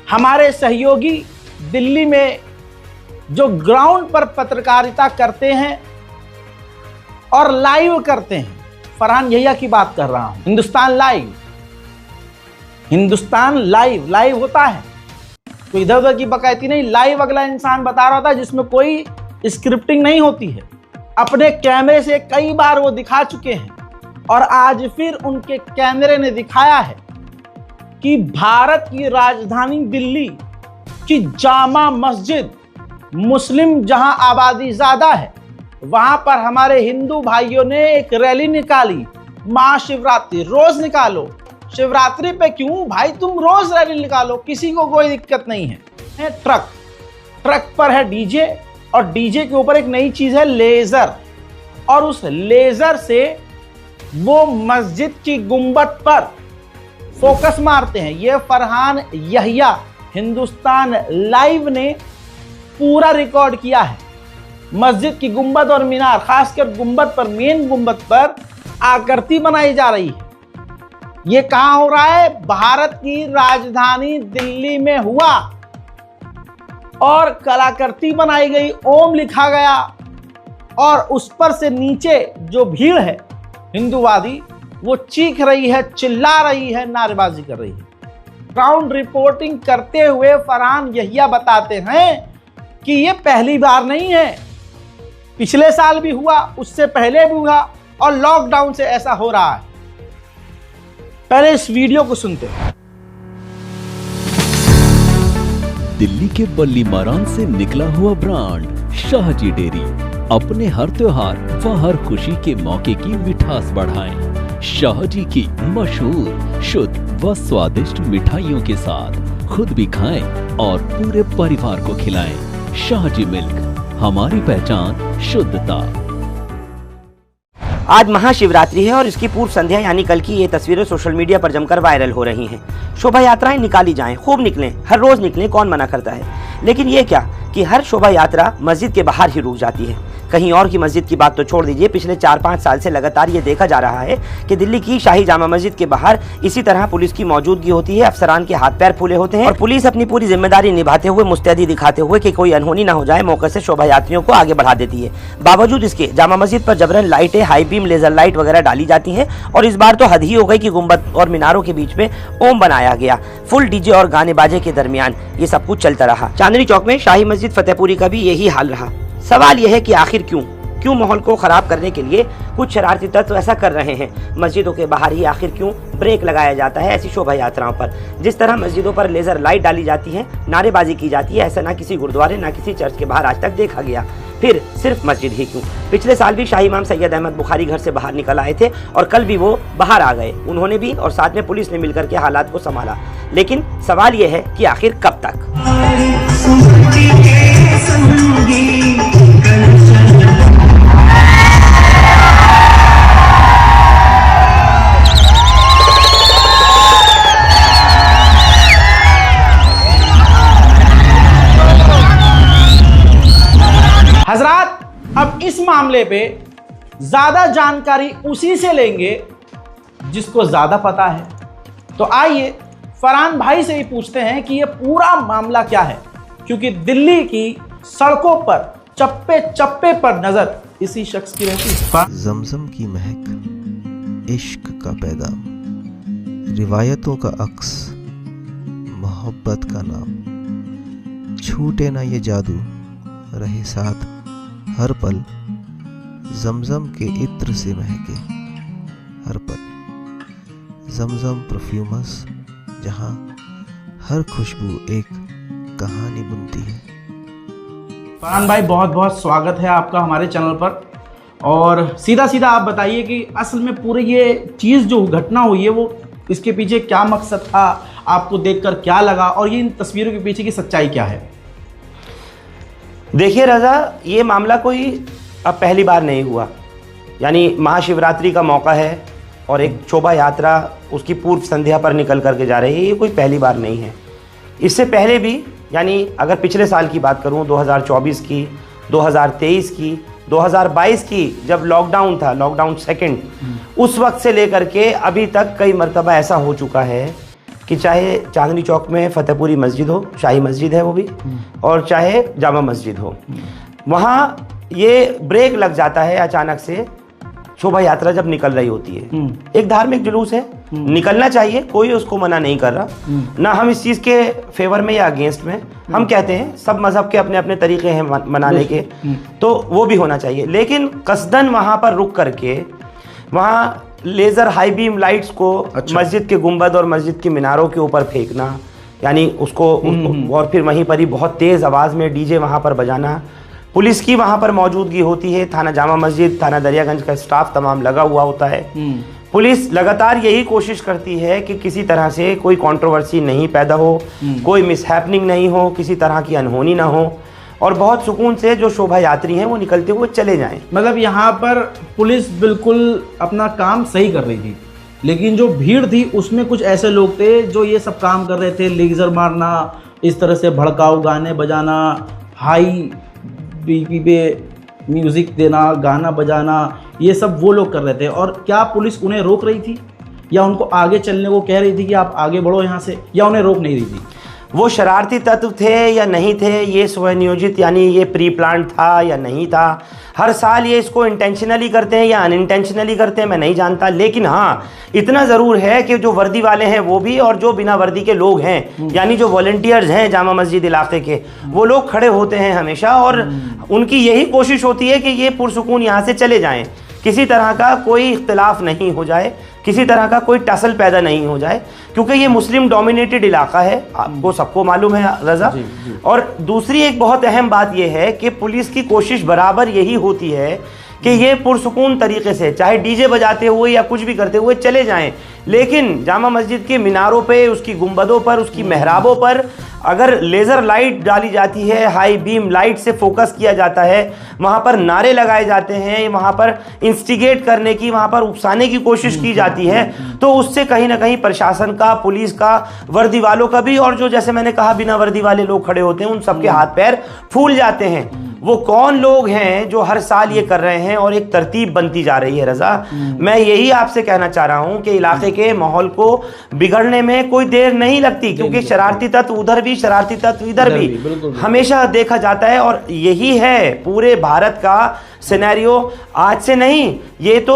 हमारे सहयोगी दिल्ली में जो ग्राउंड पर पत्रकारिता करते हैं और लाइव करते हैं, फरहान यहिया की बात कर रहा हूं। हिंदुस्तान लाइव होता है, तो इधर उधर की बकैती नहीं, लाइव अगला इंसान बता रहा था जिसमें कोई स्क्रिप्टिंग नहीं होती है। अपने कैमरे से कई बार वो दिखा चुके हैं और आज फिर उनके कैमरे ने दिखाया है कि भारत की राजधानी दिल्ली की जामा मस्जिद, मुस्लिम जहां आबादी ज्यादा है, वहां पर हमारे हिंदू भाइयों ने एक रैली निकाली। महाशिवरात्रि रोज निकालो, शिवरात्रि पे क्यों भाई, तुम रोज रैली निकालो, किसी को कोई दिक्कत नहीं है। ट्रक पर है डीजे और डीजे के ऊपर एक नई चीज है लेजर, और उस लेजर से वो मस्जिद की गुंबद पर फोकस मारते हैं। ये फरहान यहिया हिंदुस्तान लाइव ने पूरा रिकॉर्ड किया है। मस्जिद की गुंबद और मीनार, खासकर गुंबद पर, मेन गुंबद पर आकृति बनाई जा रही है। ये कहां हो रहा है? भारत की राजधानी दिल्ली में हुआ और कलाकृति बनाई गई, ओम लिखा गया और उस पर से नीचे जो भीड़ है हिंदूवादी, वो चीख रही है, चिल्ला रही है, नारेबाजी कर रही है। ग्राउंड रिपोर्टिंग करते हुए फरहान यहिया बताते हैं कि ये पहली बार नहीं है, पिछले साल भी हुआ, उससे पहले भी हुआ और लॉकडाउन से ऐसा हो रहा है। पहले इस वीडियो को सुनते हैं। दिल्ली के बल्ली मारान से निकला हुआ ब्रांड शाहजी डेयरी अपने हर त्योहार व हर खुशी के मौके की मिठास बढ़ाएं। शाहजी की मशहूर, शुद्ध व स्वादिष्ट मिठाइयों के साथ खुद भी खाएं और पूरे परिवार को खिलाएं। शाहजी मिल्क, हमारी पहचान शुद्धता। आज महाशिवरात्रि है और इसकी पूर्व संध्या यानी कल की ये तस्वीरें सोशल मीडिया पर जमकर वायरल हो रही हैं। शोभा यात्राएं निकाली जाएं, खूब निकलें, हर रोज निकलें, कौन मना करता है। लेकिन ये क्या कि हर शोभा यात्रा मस्जिद के बाहर ही रुक जाती है। कहीं और की मस्जिद की बात तो छोड़ दीजिए, पिछले 4-5 साल से लगातार ये देखा जा रहा है कि दिल्ली की शाही जामा मस्जिद के बाहर इसी तरह पुलिस की मौजूदगी होती है। अफसरान के हाथ पैर फूले होते हैं और पुलिस अपनी पूरी जिम्मेदारी निभाते हुए, मुस्तैदी दिखाते हुए कि कोई अनहोनी ना हो जाए, मौके से शोभा यात्रियों को आगे बढ़ा देती है। बावजूद इसके जामा मस्जिद पर जबरन लाइटें, हाई बीम लेजर लाइट वगैरह डाली जाती हैं और इस बार तो हद ही हो गई कि गुंबद और मीनारों के बीच में ओम बनाया गया। फुल डीजे और गाने बाजे के दरमियान ये सब कुछ चलता रहा। चांदनी चौक में शाही मस्जिद फतेहपुरी का भी यही हाल रहा। सवाल यह है कि आखिर क्यों माहौल को खराब करने के लिए कुछ शरारती तत्व ऐसा कर रहे हैं। मस्जिदों के बाहर ही आखिर क्यों ब्रेक लगाया जाता है ऐसी शोभा यात्राओं पर? जिस तरह मस्जिदों पर लेजर लाइट डाली जाती है, नारेबाजी की जाती है, ऐसा ना किसी गुरुद्वारे ना किसी चर्च के बाहर आज तक देखा गया। फिर सिर्फ मस्जिद ही क्यों? पिछले साल भी शाही इमाम सैयद अहमद बुखारी घर से बाहर निकल आए थे और कल भी वो बाहर आ गए। उन्होंने भी और साथ में पुलिस ने मिलकर के हालात को संभाला। लेकिन सवाल यह है कि आखिर कब तक? हजरात, अब इस मामले पे ज्यादा जानकारी उसी से लेंगे जिसको ज्यादा पता है। तो आइए फरहान भाई से ही पूछते हैं कि ये पूरा मामला क्या है, क्योंकि दिल्ली की सड़कों पर चप्पे चप्पे पर नजर इसी शख्स की रहती है। जमजम की महक, इश्क का पैगाम, रिवायतों का अक्स, मोहब्बत का नाम, छूटे ना ये जादू, रहे साथ हर पल, जमजम के इत्र से महके हर पल, जमजम परफ्यूमस, जहां हर खुशबू एक कहानी बुनती है। फरहान भाई, बहुत बहुत स्वागत है आपका हमारे चैनल पर। और सीधा सीधा आप बताइए कि असल में पूरी ये चीज़ जो घटना हुई है, वो इसके पीछे क्या मकसद था, आपको देखकर क्या लगा और ये इन तस्वीरों के पीछे की सच्चाई क्या है? देखिए रजा, ये मामला कोई अब पहली बार नहीं हुआ। यानी महाशिवरात्रि का मौका है और एक शोभा यात्रा उसकी पूर्व संध्या पर निकल करके जा रही है, ये कोई पहली बार नहीं है। इससे पहले भी, यानी अगर पिछले साल की बात करूं, 2024 की, 2023 की, 2022 की, जब लॉकडाउन था, लॉकडाउन सेकंड, उस वक्त से लेकर के अभी तक कई मरतबा ऐसा हो चुका है कि चाहे चांदनी चौक में फतेहपुरी मस्जिद हो, शाही मस्जिद है वो भी, और चाहे जामा मस्जिद हो, वहाँ ये ब्रेक लग जाता है अचानक से शोभा यात्रा जब निकल रही होती है। एक धार्मिक जुलूस है, निकलना चाहिए, कोई उसको मना नहीं कर रहा, ना हम इस चीज़ के फेवर में या अगेंस्ट में। हम कहते हैं सब मजहब के अपने अपने तरीके हैं मनाने के, तो वो भी होना चाहिए, लेकिन कसदन वहाँ पर रुक करके वहाँ लेज़र हाई बीम लाइट्स को मस्जिद के गुंबद और मस्जिद की मीनारों के ऊपर फेंकना, यानी उसको और फिर वहीं पर ही बहुत तेज़ आवाज़ में डीजे वहाँ पर बजाना। पुलिस की वहाँ पर मौजूदगी होती है, थाना जामा मस्जिद, थाना दरियागंज का स्टाफ तमाम लगा हुआ होता है। पुलिस लगातार यही कोशिश करती है कि किसी तरह से कोई कंट्रोवर्सी नहीं पैदा हो, कोई मिसहैपनिंग नहीं हो, किसी तरह की अनहोनी ना हो, और बहुत सुकून से जो शोभा यात्री हैं वो निकलते हुए चले जाएं। मतलब यहाँ पर पुलिस बिल्कुल अपना काम सही कर रही थी, लेकिन जो भीड़ थी उसमें कुछ ऐसे लोग थे जो ये सब काम कर रहे थे, लेजर मारना, इस तरह से भड़काऊ गाने बजाना, हाई बीपी पे म्यूज़िक देना, गाना बजाना, ये सब वो लोग कर रहे थे। और क्या पुलिस उन्हें रोक रही थी या उनको आगे चलने को कह रही थी कि आप आगे बढ़ो यहाँ से, या उन्हें रोक नहीं रही थी? वो शरारती तत्व थे या नहीं थे, ये स्वनियोजित यानी ये प्री प्लान था या नहीं था, हर साल ये इसको इंटेंशनली करते हैं या अनइंटेंशनली करते हैं, मैं नहीं जानता। लेकिन हाँ, इतना ज़रूर है कि जो वर्दी वाले हैं वो भी, और जो बिना वर्दी के लोग हैं, यानी जो वॉलंटियर्स हैं जामा मस्जिद इलाके के, वो लोग खड़े होते हैं हमेशा, और उनकी यही कोशिश होती है कि ये पुरसुकून यहाँ से चले जाएँ, किसी तरह का कोई इख्तिलाफ नहीं हो जाए, किसी तरह का कोई टसल पैदा नहीं हो जाए, क्योंकि ये मुस्लिम डोमिनेटेड इलाका है, आपको सबको मालूम है रज़ा। और दूसरी एक बहुत अहम बात यह है कि पुलिस की कोशिश बराबर यही होती है कि ये पुरसुकून तरीके से चाहे डीजे बजाते हुए या कुछ भी करते हुए चले जाएं, लेकिन जामा मस्जिद के मीनारों पे, उसकी गुंबदों पर, उसकी मेहराबों पर अगर लेज़र लाइट डाली जाती है, हाई बीम लाइट से फोकस किया जाता है, वहाँ पर नारे लगाए जाते हैं, वहाँ पर इंस्टिगेट करने की, वहाँ पर उकसाने की कोशिश की जाती है, तो उससे कहीं ना कहीं प्रशासन का, पुलिस का, वर्दी वालों का भी, और जो जैसे मैंने कहा बिना वर्दी वाले लोग खड़े होते हैं, उन सबके हाथ पैर फूल जाते हैं। वो कौन लोग हैं जो हर साल ये कर रहे हैं, और एक तरतीब बनती जा रही है रज़ा। मैं यही आपसे कहना चाह रहा हूँ कि इलाके के माहौल को बिगड़ने में कोई देर नहीं लगती, क्योंकि शरारती तत्व उधर भी, शरारती तत्व इधर भी हमेशा देखा जाता है। और यही है पूरे भारत का सिनेरियो, आज से नहीं, ये तो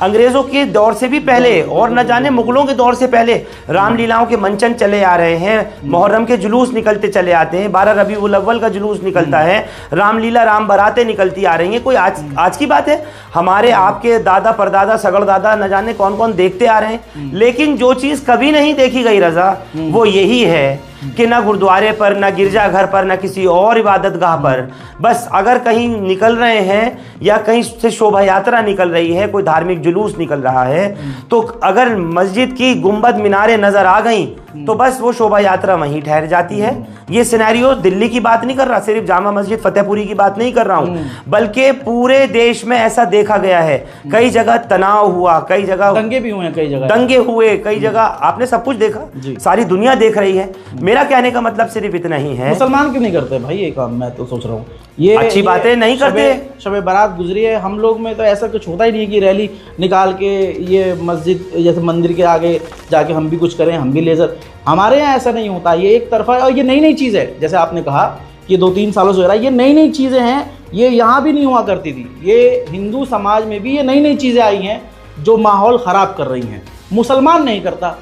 अंग्रेज़ों के दौर से भी पहले, और न जाने मुगलों के दौर से पहले रामलीलाओं के मंचन चले आ रहे हैं, मुहर्रम के जुलूस निकलते चले आते हैं, 12 रबीउल अव्वल का जुलूस निकलता है, रामलीला, राम बारातें निकलती आ रही हैं। कोई आज की बात है? हमारे आपके दादा परदादा सगड़ दादा न जाने कौन कौन देखते आ रहे हैं। लेकिन जो चीज़ कभी नहीं देखी गई रज़ा, वो यही है कि ना गुरुद्वारे पर, ना गिरजाघर पर, ना किसी और इबादतगाह पर, बस अगर कहीं निकल रहे हैं या कहीं से शोभा यात्रा निकल रही है, कोई धार्मिक जुलूस निकल रहा है, तो अगर मस्जिद की गुंबद मीनारें नजर आ गई तो बस वो शोभा यात्रा वहीं ठहर जाती है। ये सिनेरियो दिल्ली की बात नहीं कर रहा, सिर्फ जामा मस्जिद फतेहपुरी की बात नहीं कर रहा हूँ, बल्कि पूरे देश में ऐसा देखा गया है। कई जगह तनाव हुआ, कई जगह दंगे भी हुए, कई जगह दंगे हुए, कई जगह आपने सब कुछ देखा, सारी दुनिया देख रही है। मेरा कहने का मतलब सिर्फ इतना ही है। मुसलमान क्यों नहीं करते भाई ये काम? मैं तो सोच रहा हूँ ये अच्छी बातें नहीं करते। शबे बारात गुजरी है, हम लोग में तो ऐसा कुछ होता ही नहीं कि रैली निकाल के ये मस्जिद जैसे मंदिर के आगे जाके हम भी कुछ करें, हम भी लेजर। हमारे यहाँ ऐसा नहीं होता, ये एक तरफा है। और ये नई नई चीज़ है, जैसे आपने कहा कि 2-3 सालों से हो रहा है, ये नई नई चीज़ें हैं, ये यहाँ भी नहीं हुआ करती थी। ये हिंदू समाज में भी ये नई नई चीज़ें आई हैं जो माहौल ख़राब कर रही हैं। मुसलमान नहीं करता,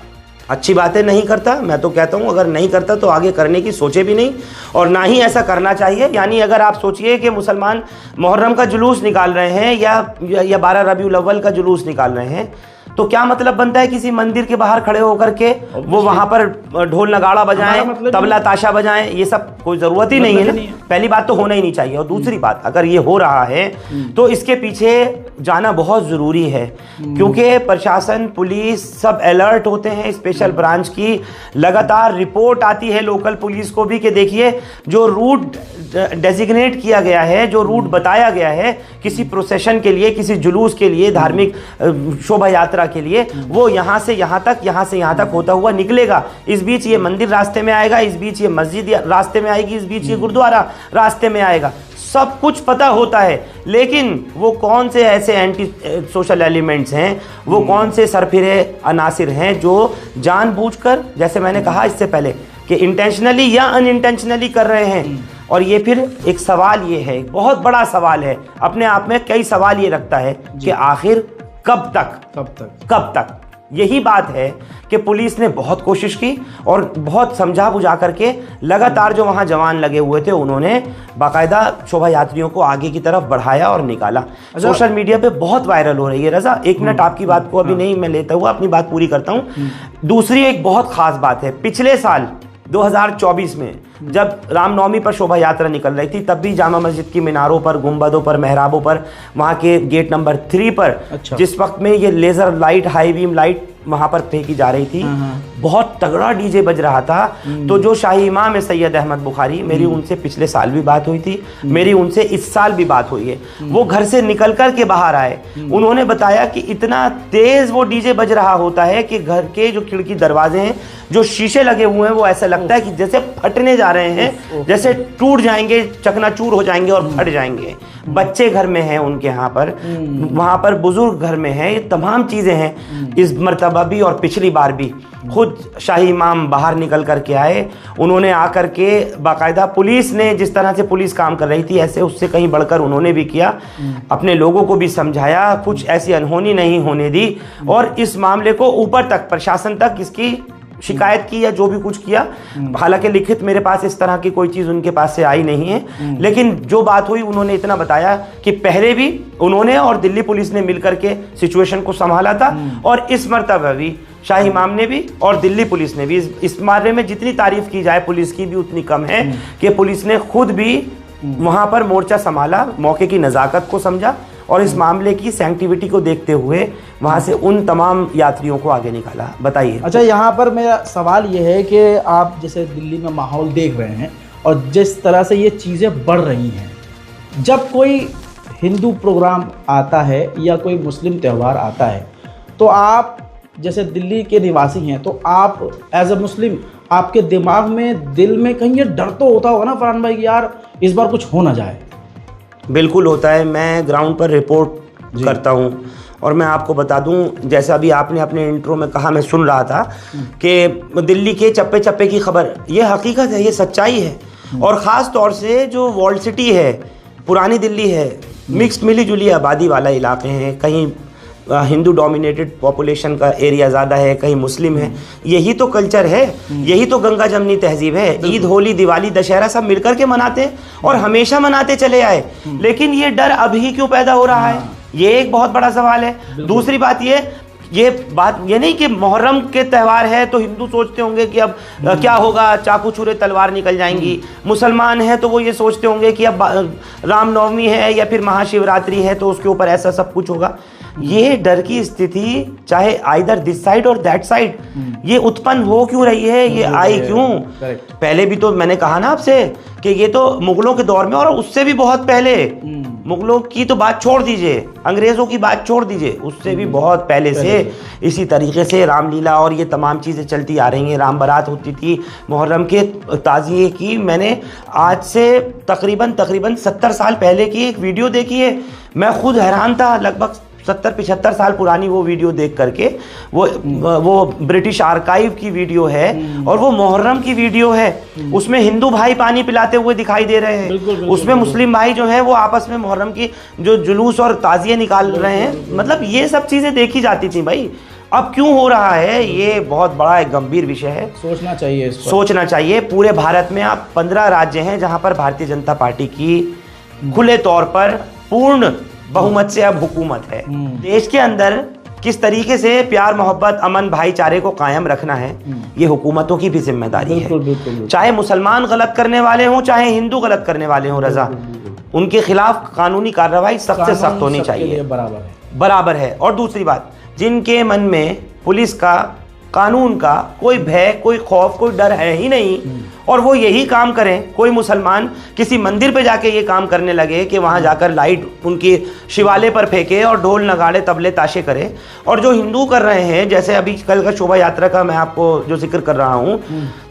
अच्छी बातें नहीं करता। मैं तो कहता हूँ अगर नहीं करता तो आगे करने की सोचे भी नहीं, और ना ही ऐसा करना चाहिए। यानी अगर आप सोचिए कि मुसलमान मुहर्रम का जुलूस निकाल रहे हैं या 12 रबीउल अव्वल का जुलूस निकाल रहे हैं, तो क्या मतलब बनता है किसी मंदिर के बाहर खड़े होकर के वो वहाँ पर ढोल नगाड़ा बजाएं, मतलब तबला ताशा बजाएं? ये सब कोई ज़रूरत ही नहीं है ना। पहली बात तो होना ही नहीं चाहिए, और दूसरी बात अगर ये हो रहा है तो इसके पीछे जाना बहुत ज़रूरी है, क्योंकि प्रशासन, पुलिस सब अलर्ट होते हैं। स्पेशल ब्रांच की लगातार रिपोर्ट आती है लोकल पुलिस को भी कि देखिए जो रूट डेजिग्नेट किया गया है, जो रूट बताया गया है किसी प्रोसेशन के लिए, किसी जुलूस के लिए, धार्मिक शोभा यात्रा के लिए, वो यहाँ से यहाँ तक, यहाँ से यहाँ तक होता हुआ निकलेगा। इस बीच ये मंदिर रास्ते में आएगा, इस बीच ये मस्जिद रास्ते में आएगी, इस बीच ये गुरुद्वारा रास्ते में आएगा। सब कुछ पता होता है, लेकिन वो कौन से ऐसे एंटी सोशल एलिमेंट्स हैं, वो कौन से सरफिरे अनासिर हैं जो जानबूझकर, जैसे मैंने कहा इससे पहले कि इंटेंशनली या अनइंटेंशनली कर रहे हैं। और ये फिर एक सवाल ये है, एक बहुत बड़ा सवाल है, अपने आप में कई सवाल ये रखता है कि आखिर कब तक। यही बात है कि पुलिस ने बहुत कोशिश की और बहुत समझा बुझा करके लगातार जो वहाँ जवान लगे हुए थे उन्होंने बाकायदा शोभा यात्रियों को आगे की तरफ बढ़ाया और निकाला। सोशल मीडिया पे बहुत वायरल हो रही है। रजा, एक मिनट आपकी बात को अभी नहीं मैं लेता हुआ अपनी बात पूरी करता हूँ। दूसरी एक बहुत खास बात है, पिछले साल 2024 में जब रामनवमी पर शोभा यात्रा निकल रही थी, तब भी जामा मस्जिद की मीनारों पर, गुंबदों पर, मेहराबों पर, वहाँ के गेट नंबर 3 पर जिस वक्त में ये laser light, high beam light वहाँ पर फेंकी जा रही थी, बहुत तगड़ा डीजे बज रहा था। तो जो शाही इमाम है सैयद अहमद बुखारी, मेरी उनसे पिछले साल भी बात हुई थी, मेरी उनसे इस साल भी बात हुई है। वो घर से निकल कर के बाहर आए, उन्होंने बताया कि इतना तेज वो डीजे बज रहा होता है कि घर के जो खिड़की दरवाजे हैं, जो शीशे लगे हुए हैं, वो ऐसा लगता है कि जैसे फटने जा रहे हैं, जैसे टूट जाएंगे, चकनाचूर हो जाएंगे और फट जाएंगे। बच्चे घर में हैं उनके यहाँ पर, वहाँ पर बुजुर्ग घर में हैं, ये तमाम चीज़ें हैं। इस मर्तबा भी और पिछली बार भी खुद शाही इमाम बाहर निकल कर के आए, उन्होंने आकर के बाकायदा पुलिस ने जिस तरह से पुलिस काम कर रही थी ऐसे उससे कहीं बढ़कर उन्होंने भी किया, अपने लोगों को भी समझाया, कुछ ऐसी अनहोनी नहीं होने दी और इस मामले को ऊपर तक, प्रशासन तक इसकी शिकायत की या जो भी कुछ किया। हालांकि लिखित मेरे पास इस तरह की कोई चीज़ उनके पास से आई नहीं है, लेकिन जो बात हुई उन्होंने इतना बताया कि पहले भी उन्होंने और दिल्ली पुलिस ने मिलकर के सिचुएशन को संभाला था और इस मर्तबा भी शाही इमाम ने भी और दिल्ली पुलिस ने भी, इस बारे में जितनी तारीफ की जाए पुलिस की भी उतनी कम है कि पुलिस ने खुद भी वहाँ पर मोर्चा संभाला, मौके की नज़ाकत को समझा और इस मामले की सेंसिटिविटी को देखते हुए वहाँ से उन तमाम यात्रियों को आगे निकाला। बताइए। अच्छा, यहाँ पर मेरा सवाल ये है कि आप जैसे दिल्ली में माहौल देख रहे हैं और जिस तरह से ये चीज़ें बढ़ रही हैं, जब कोई हिंदू प्रोग्राम आता है या कोई मुस्लिम त्यौहार आता है, तो आप जैसे दिल्ली के निवासी हैं, तो आप एज अ मुस्लिम आपके दिमाग में, दिल में कहीं ये डर तो होता होगा ना फरहान भाई कि यार इस बार कुछ हो ना जाए? बिल्कुल होता है। मैं ग्राउंड पर रिपोर्ट करता हूँ और मैं आपको बता दूं, जैसा अभी आपने अपने इंट्रो में कहा, मैं सुन रहा था कि दिल्ली के चप्पे चप्पे की खबर, ये हकीकत है, ये सच्चाई है। और ख़ास तौर से जो वॉल्ड सिटी है, पुरानी दिल्ली है, मिक्स्ड मिली जुली आबादी वाला इलाके हैं, कहीं हिंदू डोमिनेटेड पॉपुलेशन का एरिया ज़्यादा है, कहीं मुस्लिम है। यही तो कल्चर है, यही तो गंगा जमनी तहजीब है। ईद, होली, दिवाली, दशहरा सब मिलकर के मनाते हैं और हमेशा मनाते चले आए, लेकिन ये डर अभी क्यों पैदा हो रहा है, ये एक बहुत बड़ा सवाल है। दूसरी बात ये बात ये नहीं कि मुहर्रम के त्यौहार है तो हिंदू सोचते होंगे कि अब क्या होगा, चाकू छुरे तलवार निकल जाएंगी। मुसलमान है तो वो ये सोचते होंगे कि अब रामनवमी है या फिर महाशिवरात्रि है तो उसके ऊपर ऐसा सब कुछ होगा। ये डर की स्थिति चाहे आइदर दिस साइड और दैट साइड ये उत्पन्न हो क्यों रही है, ये आई क्यों? पहले भी तो मैंने कहा ना आपसे कि ये तो मुगलों के दौर में और उससे भी बहुत पहले, मुगलों की तो बात छोड़ दीजिए, अंग्रेज़ों की बात छोड़ दीजिए, उससे भी बहुत पहले से इसी तरीके से रामलीला और ये तमाम चीज़ें चलती आ रही हैं। राम बारात होती थी, मुहर्रम के ताज़िये की मैंने आज से तकरीबन 70 साल पहले की एक वीडियो देखी है। मैं खुद हैरान था, लगभग 70-75 साल पुरानी वो वीडियो देख करके। वो ब्रिटिश आर्काइव की वीडियो है और वो मुहर्रम की वीडियो है। उसमें हिंदू भाई पानी पिलाते हुए दिखाई दे रहे हैं, उसमें मुस्लिम भाई जो है वो आपस में मुहर्रम की जो जुलूस और ताज़िये निकाल रहे हैं। मतलब ये सब चीज़ें देखी जाती थी भाई, अब क्यों हो रहा है? ये बहुत बड़ा एक गंभीर विषय है, सोचना चाहिए, सोचना चाहिए। पूरे भारत में आप 15 राज्य हैं जहां पर भारतीय जनता पार्टी की खुले तौर पर पूर्ण बहुमत से अब हुकूमत है। देश के अंदर किस तरीके से प्यार, मोहब्बत, अमन, भाईचारे को कायम रखना है, ये हुकूमतों की भी जिम्मेदारी है। चाहे मुसलमान गलत करने वाले हों, चाहे हिंदू गलत करने वाले हों, रजा, उनके खिलाफ कानूनी कार्रवाई सख्त से सख्त होनी चाहिए, बराबर है। और दूसरी बात, जिनके मन में पुलिस का कानून का कोई भय, कोई खौफ, कोई डर है ही नहीं, और वो यही काम करें, कोई मुसलमान किसी मंदिर पे जाके ये काम करने लगे कि वहाँ जाकर लाइट उनकी शिवालय पर फेंके और ढोल नगाड़े तबले ताशे करे, और जो हिंदू कर रहे हैं, जैसे अभी कल का शोभा यात्रा का मैं आपको जो जिक्र कर रहा हूँ,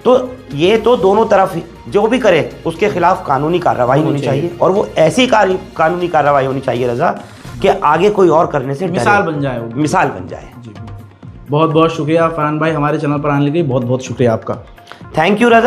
तो ये तो दोनों तरफ जो भी करे उसके खिलाफ कानूनी कार्रवाई होनी चाहिए, और वो ऐसी कानूनी कार्रवाई होनी चाहिए रजा कि आगे कोई और करने से मिसाल बन जाए वो। मिसाल बन जाए। बहुत बहुत शुक्रिया फरहान भाई, हमारे चैनल पर आने के लिए बहुत बहुत शुक्रिया आपका। Thank you Raza.